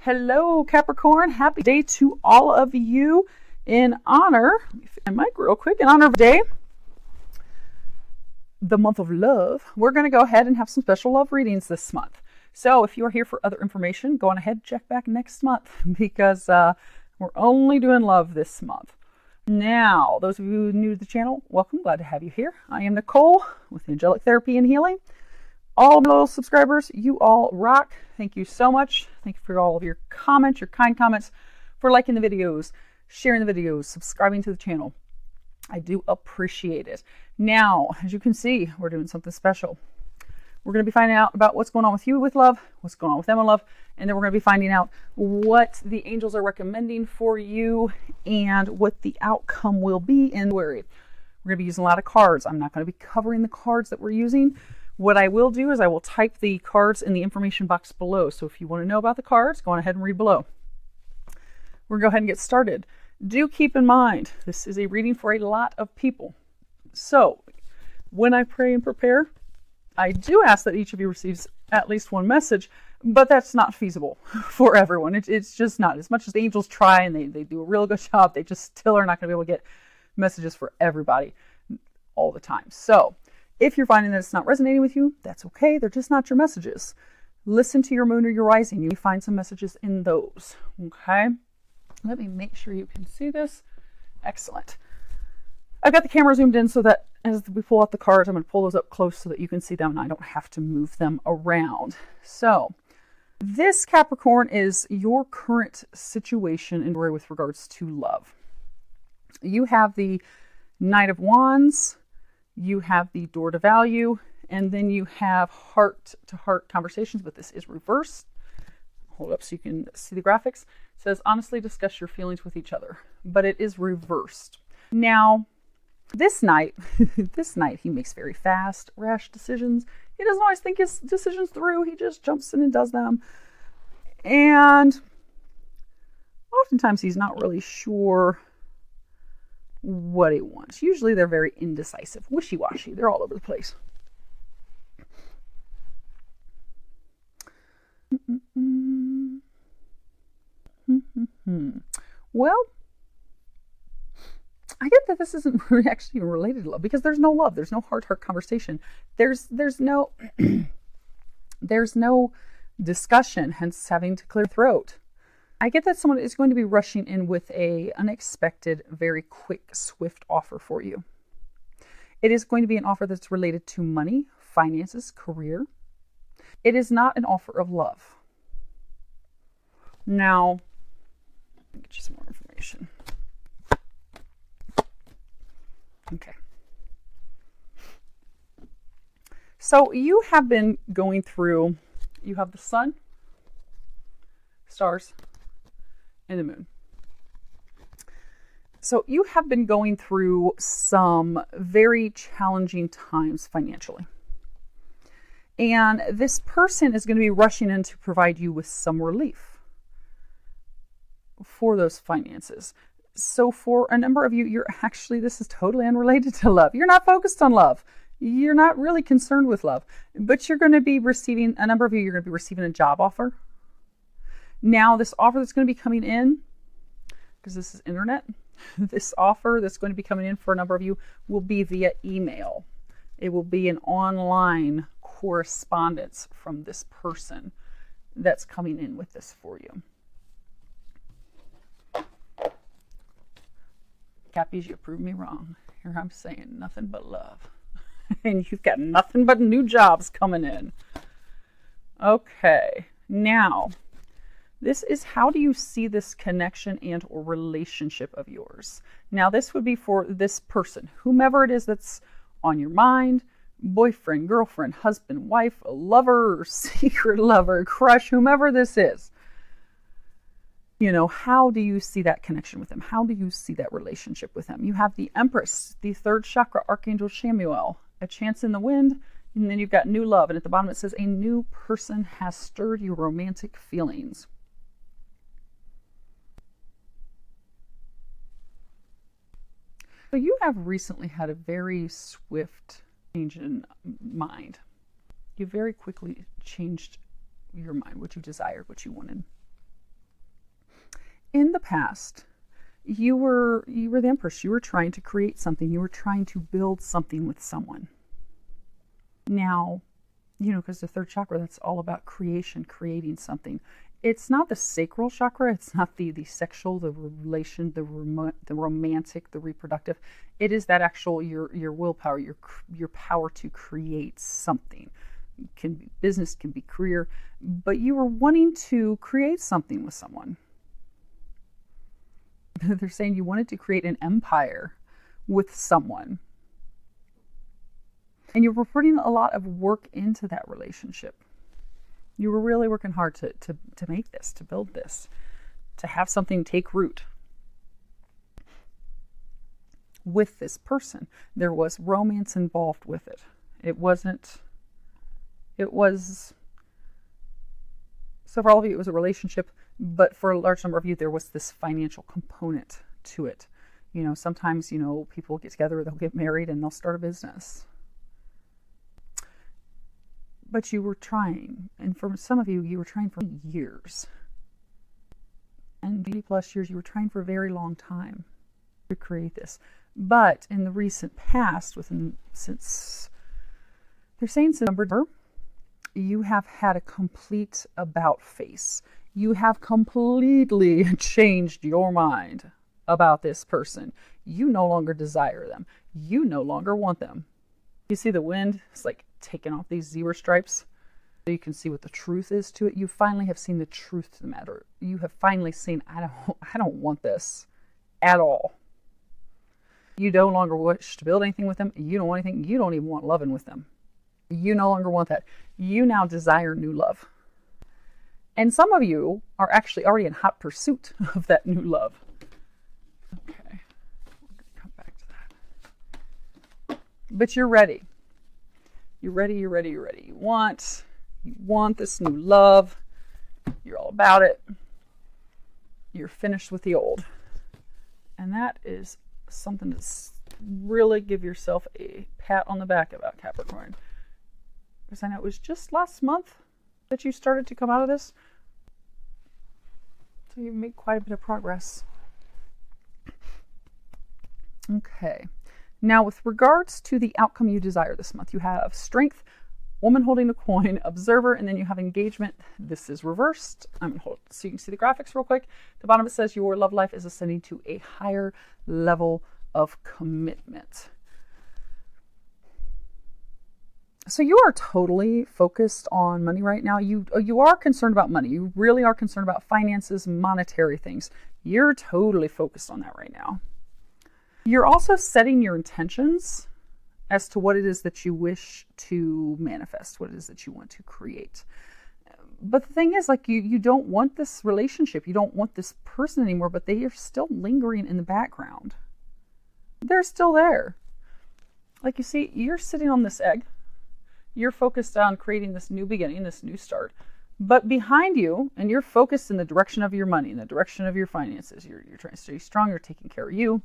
Hello, Capricorn. Happy day to all of you. In honor, let me find my mic real quick, in honor of the day, the month of love, we're going to go ahead and have some special love readings this month. So if you are here for other information, go on ahead and check back next month because we're only doing love this month. Now, those of you new to the channel, welcome. Glad to have you here. I am Nicole with Angelic Therapy and Healing. All little subscribers, you all rock. Thank you so much. Thank you for all of your comments, your kind comments, for liking the videos, sharing the videos, subscribing to the channel. I do appreciate it. Now, as you can see, we're doing something special. We're going to be finding out about what's going on with you with love, what's going on with them in love, and then we're going to be finding out what the angels are recommending for you and what the outcome will be in January. We're going to be using a lot of cards. I'm not going to be covering the cards that we're using. What I will do is I will type the cards in the information box below. So if you want to know about the cards, go on ahead and read below. We're going to go ahead and get started. Do keep in mind, this is a reading for a lot of people. So when I pray and prepare, I do ask that each of you receives at least one message, but that's not feasible for everyone. It's just not. As much as the angels try and they do a real good job, they just still are not going to be able to get messages for everybody all the time. So if you're finding that it's not resonating with you, that's okay. They're just not your messages. Listen to your moon or your rising. You may find some messages in those. Okay? Let me make sure you can see this. Excellent. I've got the camera zoomed in so that as we pull out the cards, I'm going to pull those up close so that you can see them and I don't have to move them around. So this, Capricorn, is your current situation in with regards to love. You have the Knight of Wands. You have the Door to Value, and then you have heart-to-heart conversations, but this is reversed. Hold up so you can see the graphics. It says, honestly discuss your feelings with each other, but it is reversed. Now, this Knight, he makes very fast, rash decisions. He doesn't always think his decisions through. He just jumps in and does them. And oftentimes he's not really sure what he wants. Usually they're very indecisive, wishy-washy. They're all over the place. Well, I get that this isn't actually even related to love because there's no love. There's no heart-to-heart conversation. There's no there's no discussion, hence having to clear throat. I get that someone is going to be rushing in with an unexpected, very quick, swift offer for you. It is going to be an offer that's related to money, finances, career. It is not an offer of love. Now, let me get you some more information. Okay. So you have been going through, you have the sun, stars, and the moon. So you have been going through some very challenging times financially. And this person is going to be rushing in to provide you with some relief for those finances. So for a number of you, you're actually, this is totally unrelated to love. You're not focused on love. You're not really concerned with love, but you're going to be receiving, a number of you, you're going to be receiving a job offer. Now, this offer that's going to be coming in, because this is internet, this offer that's going to be coming in for a number of you will be via email. It will be an online correspondence from this person that's coming in with this for you. Cappies, you proved me wrong. Here I'm saying nothing but love. And you've got nothing but new jobs coming in. Okay, now, this is how do you see this connection and or relationship of yours? Now, this would be for this person, whomever it is that's on your mind, boyfriend, girlfriend, husband, wife, a lover, secret lover, crush, whomever this is. You know, how do you see that connection with them? How do you see that relationship with them? You have the Empress, the third chakra, Archangel Chamuel, a chance in the wind, and then you've got new love. And at the bottom it says, a new person has stirred your romantic feelings. So you have recently had a very swift change in mind. You very quickly changed your mind, what you desired, what you wanted. in the past, you were the Empress. You were trying to create something. You were trying to build something with someone. Now, because the third chakra, that's all about creation, creating something. It's not the sacral chakra. It's not the sexual, the relation, the romantic, the reproductive. It is that actual your willpower, your power to create something. It can be business, can be career, but you were wanting to create something with someone. They're saying you wanted to create an empire with someone. And you were putting a lot of work into that relationship. You were really working hard to make this, to build this, to have something take root. With this person, there was romance involved with it. It was, so for all of you, it was a relationship, but for a large number of you, there was this financial component to it. Sometimes, people get together, they'll get married, and they'll start a business. But you were trying, and for some of you, you were trying for years. And 80 plus years, you were trying for a very long time to create this. But in the recent past, since they're saying September, you have had a complete about face. You have completely changed your mind about this person. You no longer desire them. You no longer want them. You see the wind? It's like taking off these zebra stripes so you can see what the truth is to it. You finally have seen the truth to the matter. You have finally seen, I don't want this at all. You no longer wish to build anything with them. You don't want anything. You don't even want loving with them. You no longer want that. You now desire new love. And some of you are actually already in hot pursuit of that new love. Okay, we're going to come back to that. But you're ready. You're ready, you're ready, you're ready. You want this new love. You're all about it. You're finished with the old. And that is something to really give yourself a pat on the back about, Capricorn. Because I know it was just last month that you started to come out of this. So you made quite a bit of progress. Okay. Now, with regards to the outcome you desire this month, you have strength, woman holding a coin, observer, and then you have engagement. This is reversed. I'm going to hold it so you can see the graphics real quick. The bottom it says your love life is ascending to a higher level of commitment. So you are totally focused on money right now. You are concerned about money. You really are concerned about finances, monetary things. You're totally focused on that right now. You're also setting your intentions as to what it is that you wish to manifest, what it is that you want to create. But the thing is, like, you don't want this relationship. You don't want this person anymore, but they are still lingering in the background. They're still there. Like, you see, you're sitting on this egg. You're focused on creating this new beginning, this new start. But behind you, and you're focused in the direction of your money, in the direction of your finances. You're trying to stay strong. You're taking care of you,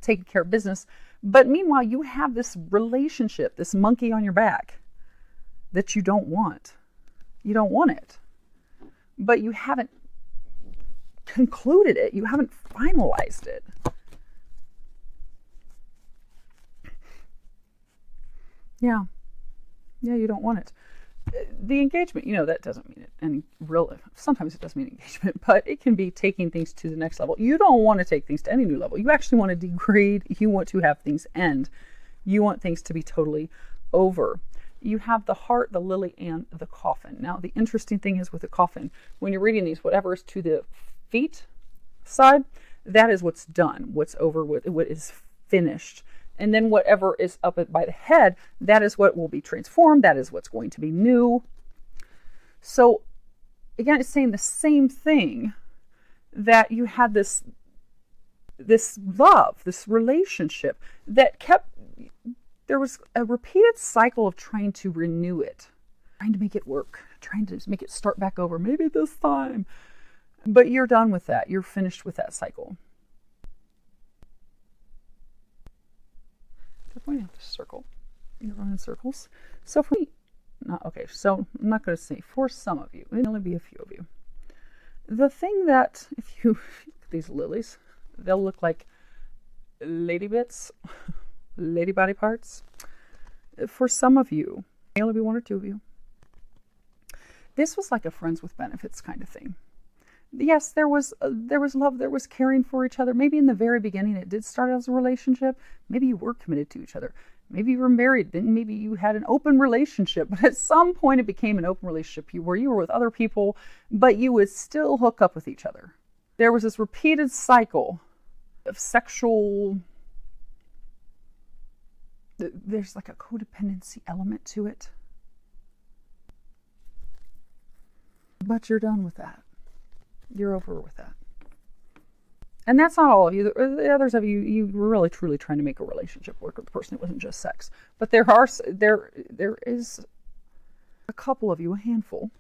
taking care of business. But meanwhile, you have this relationship, this monkey on your back that you don't want. You don't want it. But you haven't concluded it. You haven't finalized it. Yeah. Yeah, you don't want it. The engagement, that doesn't mean it. And sometimes it does mean engagement, but it can be taking things to the next level. You don't want to take things to any new level. You actually want to degrade. You want to have things end. You want things to be totally over. You have the heart, the lily, and the coffin. Now, the interesting thing is with the coffin, when you're reading these, whatever is to the feet side, that is what's done, what's over, what is finished. And then whatever is up by the head, that is what will be transformed. That is what's going to be new. So, again, it's saying the same thing, that you had this love, this relationship that there was a repeated cycle of trying to renew it, trying to make it work, trying to make it start back over, maybe this time. But you're done with that. You're finished with that cycle. They're pointing out the circle. You're running circles. So so I'm not going to say for some of you, it'll only be a few of you, the thing that, if you these lilies, they'll look like lady bits, lady body parts. For some of you, maybe one or two of you, this was like a friends with benefits kind of thing. Yes, there was love, there was caring for each other. Maybe in the very beginning it did start as a relationship. Maybe you were committed to each other. Maybe you were married, then maybe you had an open relationship. But at some point it became an open relationship where you were with other people, but you would still hook up with each other. There was this repeated cycle of sexual... There's like a codependency element to it. But you're done with that. You're over with that. And that's not all of you. The others of you, you were really truly trying to make a relationship work with the person. It wasn't just sex. But there is a couple of you, a handful,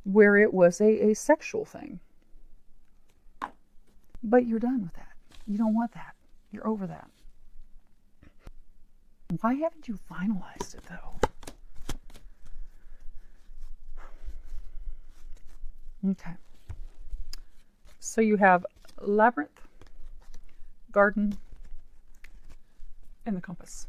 where it was a sexual thing. But you're done with that. You don't want that. You're over that. Why haven't you finalized it, though? Okay. So you have Labyrinth, Garden, and the Compass.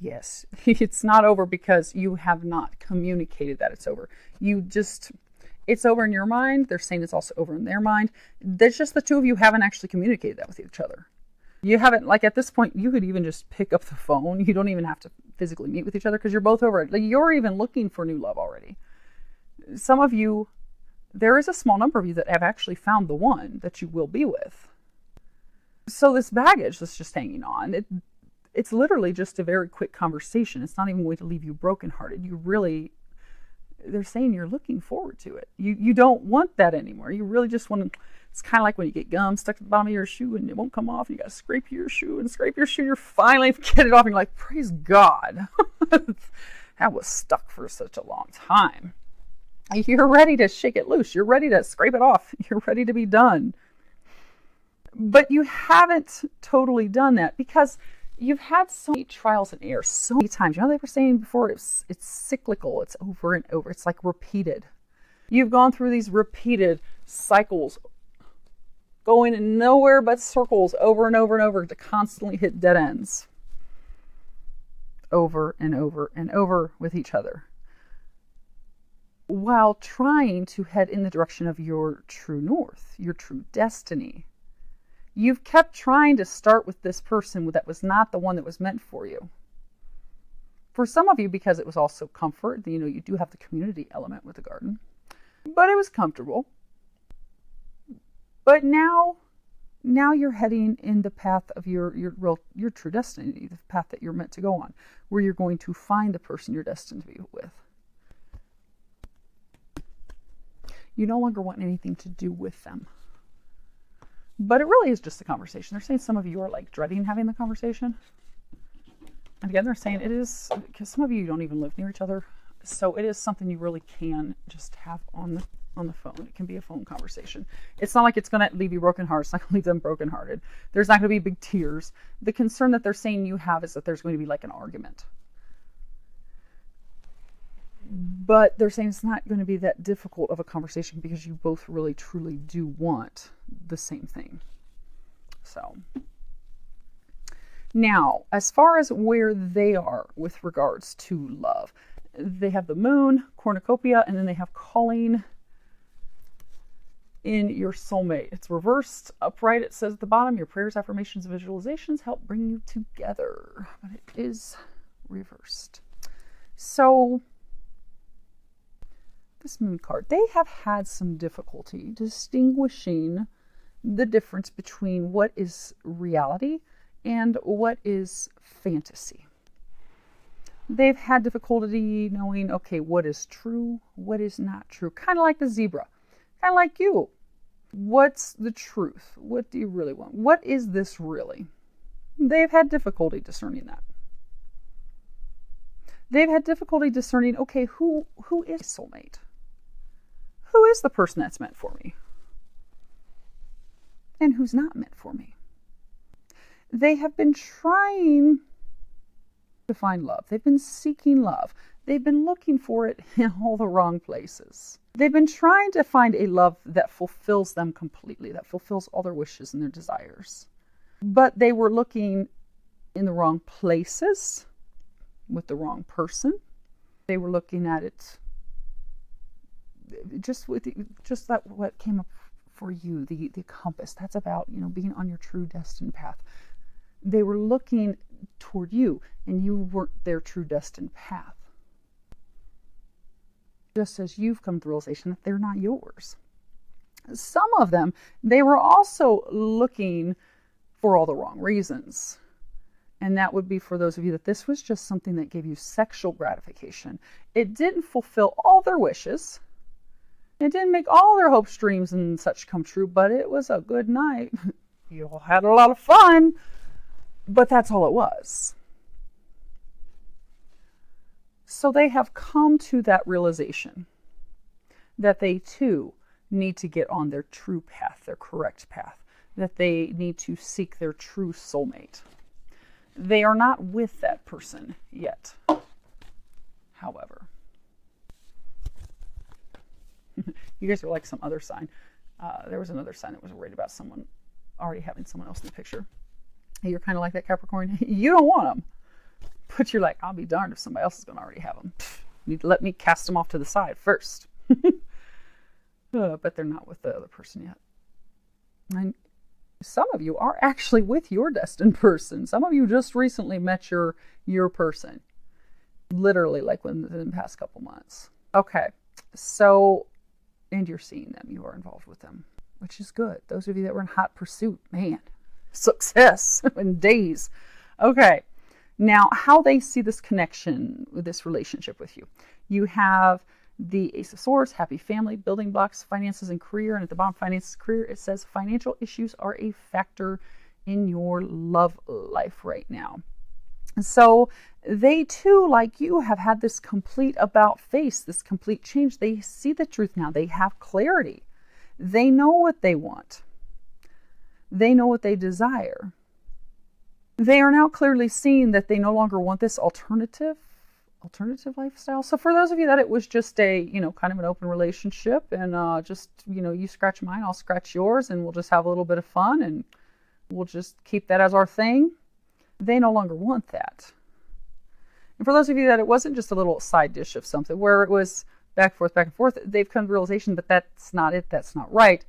Yes, it's not over because you have not communicated that it's over. It's over in your mind. They're saying it's also over in their mind. There's just the two of you haven't actually communicated that with each other. You haven't, like at this point, you could even just pick up the phone. You don't even have to physically meet with each other because you're both over it. Like, you're even looking for new love already. Some of you, there is a small number of you that have actually found the one that you will be with. So this baggage that's just hanging on, it's literally just a very quick conversation. It's not even going to leave you brokenhearted. They're saying you're looking forward to it. You don't want that anymore. You really just want to, it's kind of like when you get gum stuck at the bottom of your shoe and it won't come off. And you got to scrape your shoe. You're finally get it off and you're like, praise God. That was stuck for such a long time. You're ready to shake it loose. You're ready to scrape it off. You're ready to be done. But you haven't totally done that because you've had so many trials and errors so many times. You know, they were saying before it's cyclical. It's over and over. It's like repeated. You've gone through these repeated cycles, going in nowhere but circles over and over and over to constantly hit dead ends. Over and over and over with each other, while trying to head in the direction of your true north, your true destiny. You've kept trying to start with this person that was not the one that was meant for you. For some of you, because it was also comfort, you do have the community element with the garden, but it was comfortable. But now you're heading in the path of your true destiny, the path that you're meant to go on, where you're going to find the person you're destined to be with. You no longer want anything to do with them. But it really is just a conversation. They're saying some of you are like dreading having the conversation. And again, they're saying it is, because some of you don't even live near each other. So it is something you really can just have on the phone. It can be a phone conversation. It's not like it's going to leave you brokenhearted. It's not going to leave them brokenhearted. There's not going to be big tears. The concern that they're saying you have is that there's going to be like an argument. But they're saying it's not going to be that difficult of a conversation because you both really truly do want the same thing. So now, as far as where they are with regards to love, they have the moon, cornucopia, and then they have calling in your soulmate. It's reversed. Upright, it says at the bottom, your prayers, affirmations, and visualizations help bring you together. But it is reversed. So this moon card, they have had some difficulty distinguishing the difference between what is reality and what is fantasy. They've had difficulty knowing, okay, what is true, what is not true. Kind of like the zebra, kind of like you. What's the truth? What do you really want? What is this really? They've had difficulty discerning that. They've had difficulty discerning, okay, who is soulmate? Who is the person that's meant for me? And who's not meant for me? They have been trying to find love. They've been seeking love. they've been looking for it in all the wrong places. They've been trying to find a love that fulfills them completely, that fulfills all their wishes and their desires. But they were looking in the wrong places with the wrong person. They were looking at it just that what came up for you, the compass. That's about, being on your true destined path. They were looking toward you, and you weren't their true destined path. Just as you've come to the realization that they're not yours. Some of them, they were also looking for all the wrong reasons. And that would be for those of you that this was just something that gave you sexual gratification. It didn't fulfill all their wishes. It didn't make all their hopes, dreams, and such come true, but it was a good night. You all had a lot of fun, but that's all it was. So they have come to that realization that they too need to get on their true path, their correct path, that they need to seek their true soulmate. They are not with that person yet, however. You guys are like some other sign. There was another sign that was worried about someone already having someone else in the picture. You're kind of like that, Capricorn. You don't want them. But you're like, I'll be darned if somebody else is going to already have them. You need to let me cast them off to the side first. But they're not with the other person yet. And some of you are actually with your destined person. Some of you just recently met your person. Literally, like within the past couple months. Okay, so, and you're seeing them. You are involved with them, which is good. Those of you that were in hot pursuit, man, success in days. Okay, now how they see this connection with this relationship with you. You have the Ace of Swords, happy family, building blocks, finances, and career. And at the bottom, finances, career, it says financial issues are a factor in your love life right now. So they too, like you, have had this complete about face, this complete change. They see the truth now. They have clarity. They know what they want. They know what they desire. They are now clearly seeing that they no longer want this alternative lifestyle. So for those of you that it was just a, kind of an open relationship and just, you scratch mine, I'll scratch yours, and we'll just have a little bit of fun and we'll just keep that as our thing. They no longer want that. And for those of you that it wasn't just a little side dish of something where it was back and forth, they've come to the realization that that's not it, that's not right.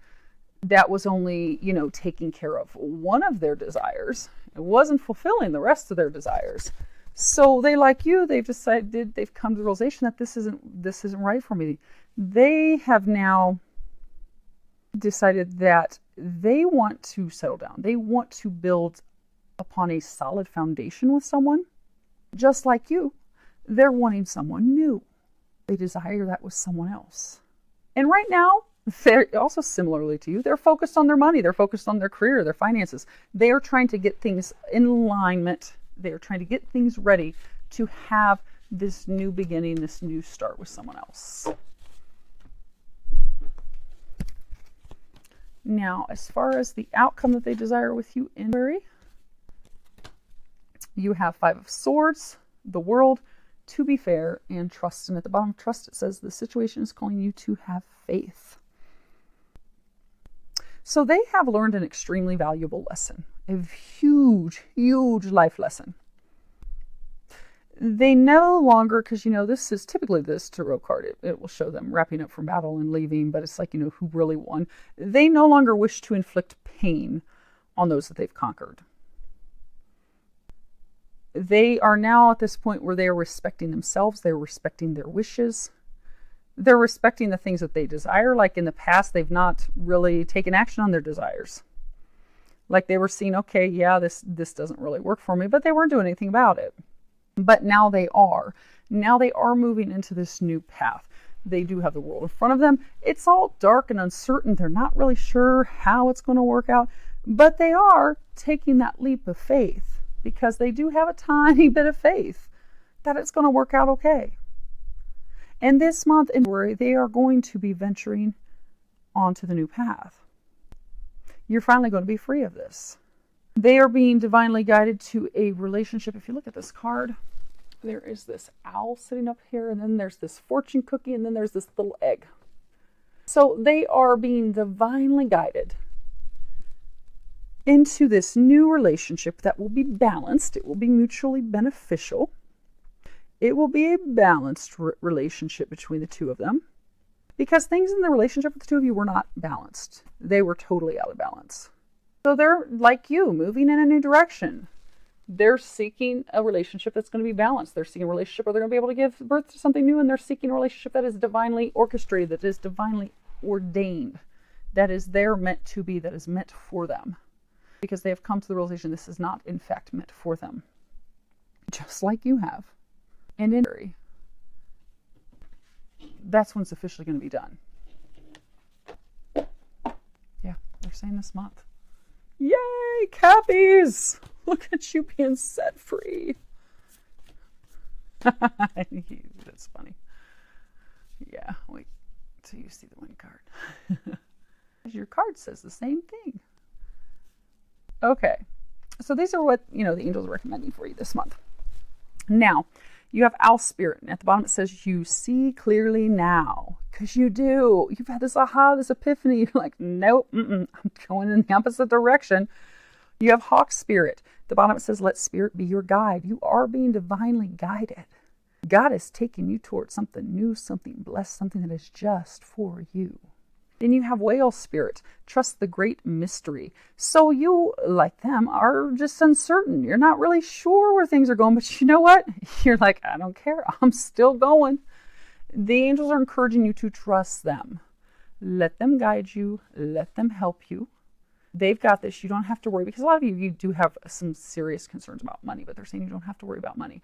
That was only, taking care of one of their desires. It wasn't fulfilling the rest of their desires. So they, like you, they've come to the realization that this isn't right for me. They have now decided that they want to settle down. They want to build upon a solid foundation with someone. Just like you, they're wanting someone new. They desire that with someone else. And right now, they're also similarly to you, they're focused on their money. They're focused on their career, their finances. They are trying to get things in alignment. They are trying to get things ready to have this new beginning, this new start with someone else. Now, as far as the outcome that they desire with you in February, you have Five of Swords, the World, to be fair, and trust. And at the bottom of trust, it says the situation is calling you to have faith. So they have learned an extremely valuable lesson, a huge, huge life lesson. They no longer, because this is typically this tarot card, it will show them wrapping up from battle and leaving, but it's like, who really won. They no longer wish to inflict pain on those that they've conquered. They are now at this point where they are respecting themselves, they're respecting their wishes, they're respecting the things that they desire. Like in the past, they've not really taken action on their desires. Like they were seeing, okay, yeah, this doesn't really work for me, but they weren't doing anything about it. But now they are. Now they are moving into this new path. They do have the world in front of them. It's all dark and uncertain. They're not really sure how it's going to work out, but they are taking that leap of faith because they do have a tiny bit of faith that it's going to work out okay. And this month in February, they are going to be venturing onto the new path. You're finally going to be free of this. They are being divinely guided to a relationship. If you look at this card, There is this owl sitting up here, and then there's this fortune cookie, and then there's this little egg. So they are being divinely guided into this new relationship that will be balanced. It will be mutually beneficial. It will be a balanced relationship between the two of them, because things in the relationship with the two of you were not balanced. They were totally out of balance. So they're like you, moving in a new direction. They're seeking a relationship that's going to be balanced. They're seeking a relationship where they're going to be able to give birth to something new, and they're seeking a relationship that is divinely orchestrated, that is divinely ordained, that is there meant to be, that is meant for them. Because they have come to the realization this is not, in fact, meant for them. Just like you have. And in theory, that's when it's officially going to be done. Yeah, they're saying this month. Yay, Cappies! Look at you being set free. That's funny. Yeah, wait till you see the one card. Your card says the same thing. Okay, so these are what, the angels are recommending for you this month. Now, you have owl spirit, and at the bottom it says you see clearly now, because you do. You've had this aha, this epiphany. You're like, nope, I'm going in the opposite direction. You have hawk spirit. At the bottom it says let spirit be your guide. You are being divinely guided. God is taking you towards something new, something blessed, something that is just for you. Then you have whale spirit. Trust the great mystery. So you, like them, are just uncertain. You're not really sure where things are going, but you know what? You're like, I don't care. I'm still going. The angels are encouraging you to trust them. Let them guide you. Let them help you. They've got this. You don't have to worry, because a lot of you do have some serious concerns about money, but they're saying you don't have to worry about money.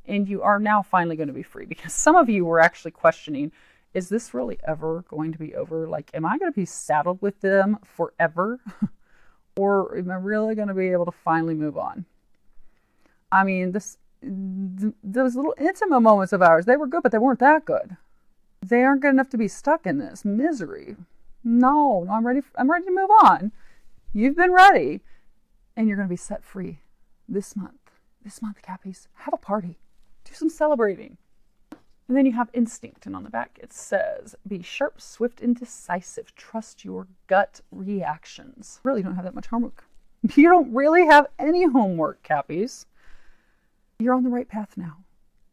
And you are now finally going to be free, because some of you were actually questioning, is this really ever going to be over? Like, am I going to be saddled with them forever? Or am I really going to be able to finally move on? I mean, those little intimate moments of ours, they were good, but they weren't that good. They aren't good enough to be stuck in this misery. No, I'm ready to move on. You've been ready, and you're going to be set free this month. This month, Cappies, have a party. Do some celebrating. And then you have instinct, and on the back it says, be sharp, swift, and decisive. Trust your gut reactions. Really don't have that much homework. You don't really have any homework, Cappies. You're on the right path now.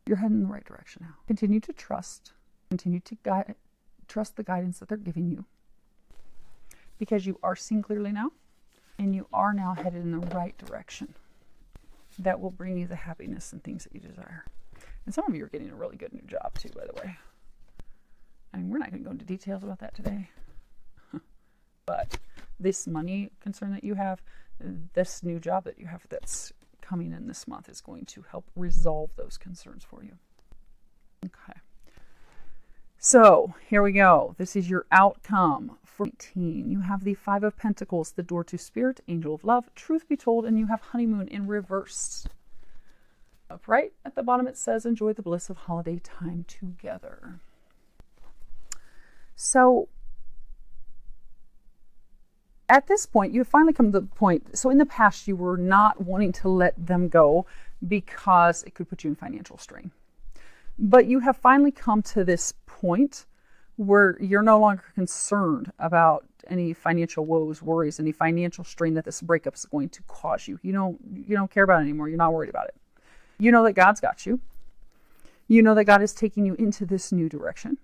You're heading in the right direction now. Continue to trust. Continue to trust the guidance that they're giving you. Because you are seeing clearly now, and you are now headed in the right direction. That will bring you the happiness and things that you desire. And some of you are getting a really good new job too, by the way. I mean, we're not going to go into details about that today. But this money concern that you have, this new job that you have that's coming in this month is going to help resolve those concerns for you. Okay. So here we go. This is your outcome for 18. You have the Five of Pentacles, the door to spirit, angel of love, truth be told, and you have honeymoon in reverse. Up right at the bottom it says enjoy the bliss of holiday time together. So at this point, you have finally come to the point. So in the past, you were not wanting to let them go because it could put you in financial strain. But you have finally come to this point where you're no longer concerned about any financial woes, worries, any financial strain that this breakup is going to cause you. You don't care about it anymore. You're not worried about it. You know that God's got you. You know that God is taking you into this new direction.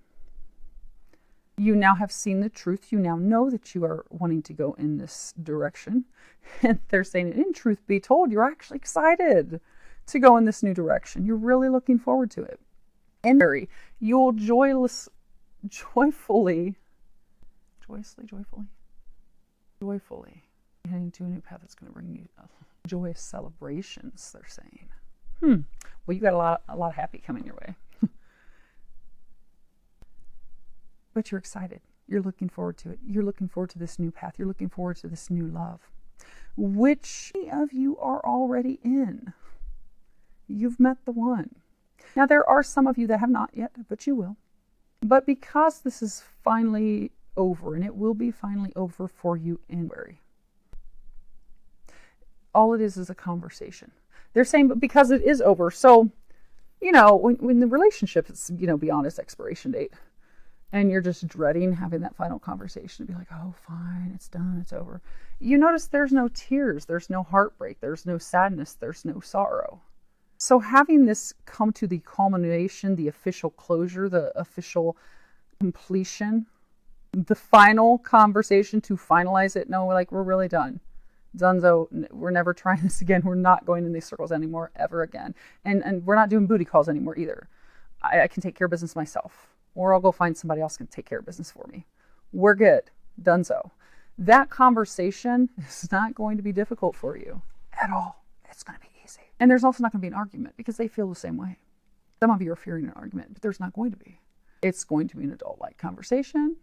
You now have seen the truth. You now know that you are wanting to go in this direction. And they're saying, in truth be told, you're actually excited to go in this new direction. You're really looking forward to it. And you'll joyfully heading to a new path that's going to bring you joyous celebrations, they're saying. Well, you got a lot of happy coming your way. But you're excited. You're looking forward to it. You're looking forward to this new path. You're looking forward to this new love, which many of you are already in. You've met the one. Now, there are some of you that have not yet, but you will. But because this is finally over, and it will be finally over for you in February, all it is a conversation. They're saying, but because it is over, so, when the relationship is, beyond its expiration date, and you're just dreading having that final conversation to be like, oh, fine, it's done, it's over. You notice there's no tears, there's no heartbreak, there's no sadness, there's no sorrow. So having this come to the culmination, the official closure, the official completion, the final conversation to finalize it, no, like, we're really done. Dunzo, we're never trying this again. We're not going in these circles anymore, ever again. And we're not doing booty calls anymore either. I can take care of business myself. Or I'll go find somebody else who can take care of business for me. We're good. Dunzo. That conversation is not going to be difficult for you at all. It's going to be easy. And there's also not going to be an argument because they feel the same way. Some of you are fearing an argument, but there's not going to be. It's going to be an adult-like conversation.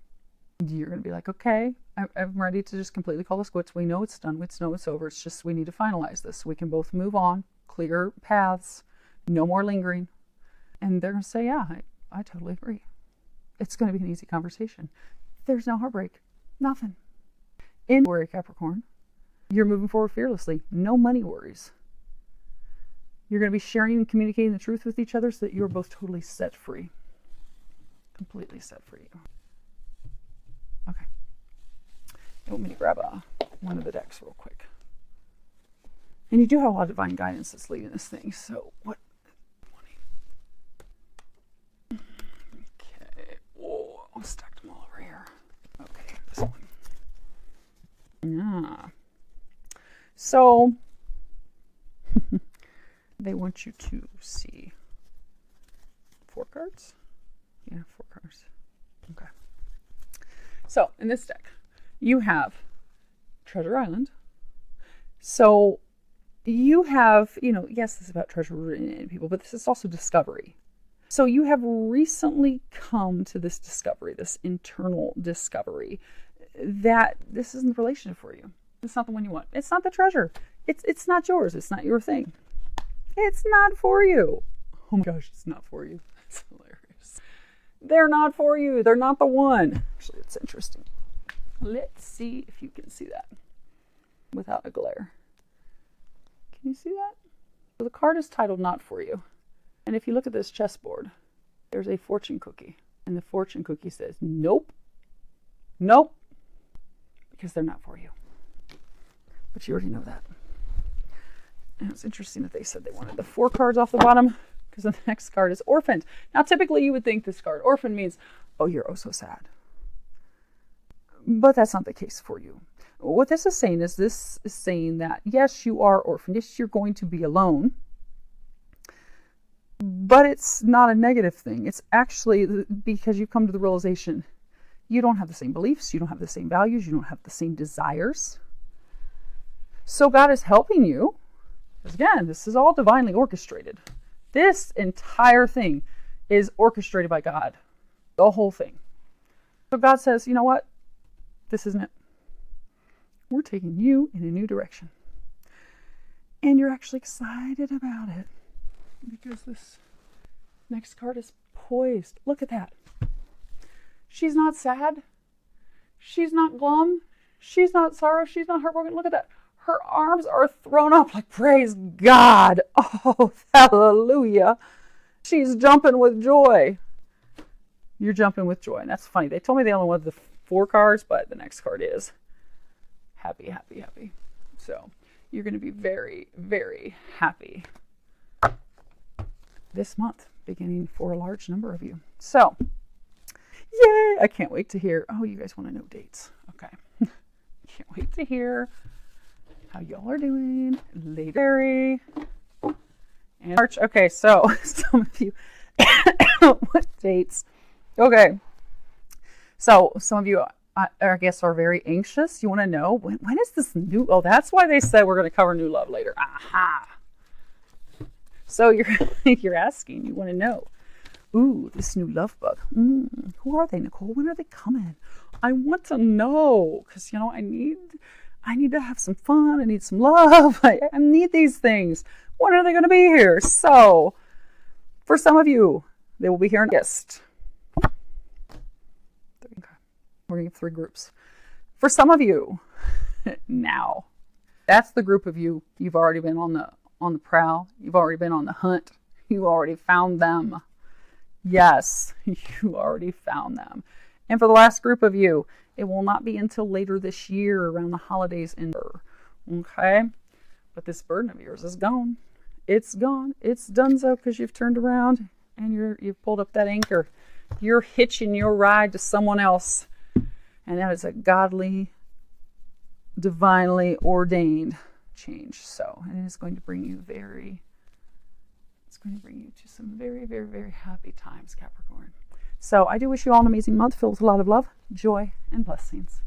You're going to be like, okay, I'm ready to just completely call this quits. We know it's done. We know it's over. It's just we need to finalize this. We can both move on, clear paths, no more lingering. And they're going to say, yeah, I totally agree. It's going to be an easy conversation. There's no heartbreak. Nothing. In worry, Capricorn, you're moving forward fearlessly. No money worries. You're going to be sharing and communicating the truth with each other so that you're both totally set free. Completely set free. Okay. You want me to grab one of the decks real quick. And you do have a lot of divine guidance that's leading this thing. So what? Okay. Whoa, I'll stack them all over here. Okay, this one. Yeah. So they want you to see 4 cards. Yeah, 4 cards. Okay. So in this deck, you have Treasure Island. So you have, yes, this is about treasure and people, but this is also discovery. So you have recently come to this discovery, this internal discovery, that this isn't the relationship for you. It's not the one you want. It's not the treasure. It's not yours. It's not your thing. It's not for you. Oh my gosh, it's not for you. That's hilarious. They're not for you. They're not the one. Actually, it's interesting. Let's see if you can see that without a glare. Can you see that? So the card is titled Not For You. And if you look at this chessboard, there's a fortune cookie. And the fortune cookie says, nope. Nope. Because they're not for you. But you already know that. And it's interesting that they said they wanted the 4 cards off the bottom because the next card is Orphaned. Now, typically you would think this card, Orphan, means, oh, you're oh so sad. But that's not the case for you. What this is saying is that, yes, you are orphaned. Yes, you're going to be alone. But it's not a negative thing. It's actually because you've come to the realization you don't have the same beliefs, you don't have the same values, you don't have the same desires. So God is helping you. Because again, this is all divinely orchestrated. This entire thing is orchestrated by God. The whole thing. So God says, you know what? This isn't it. We're taking you in a new direction. And you're actually excited about it. Because this next card is poised. Look at that. She's not sad. She's not glum. She's not sorrow. She's not heartbroken. Look at that. Her arms are thrown up like, praise God. Oh, hallelujah. She's jumping with joy. You're jumping with joy. And that's funny. They told me they only wanted the 4 cards, but the next card is happy, happy, happy. So you're going to be very, very happy this month, beginning for a large number of you. So, yay! I can't wait to hear. Oh, you guys want to know dates. Okay. Can't wait to hear how y'all are doing later. And March. Okay, so some of you, what dates? Okay. So some of you, I guess, are very anxious. You want to know when is this new? Oh, that's why they said we're going to cover new love later. Aha. So you're asking. You want to know. Ooh, this new love bug. Who are they, Nicole? When are they coming? I want to know because I need to have some fun. I need some love. I need these things. When are they going to be here? So, for some of you, they will be here in August. We're going to give 3 groups. For some of you, now. That's the group of you. You've already been on the prowl. You've already been on the hunt. You already found them. Yes, you already found them. And for the last group of you, it will not be until later this year around the holidays in okay? But this burden of yours is gone. It's gone. It's donezo because you've turned around and you've pulled up that anchor. You're hitching your ride to someone else. And that is a godly, divinely ordained change. So it is going to bring you to some very, very, very happy times, Capricorn. So I do wish you all an amazing month filled with a lot of love, joy, and blessings.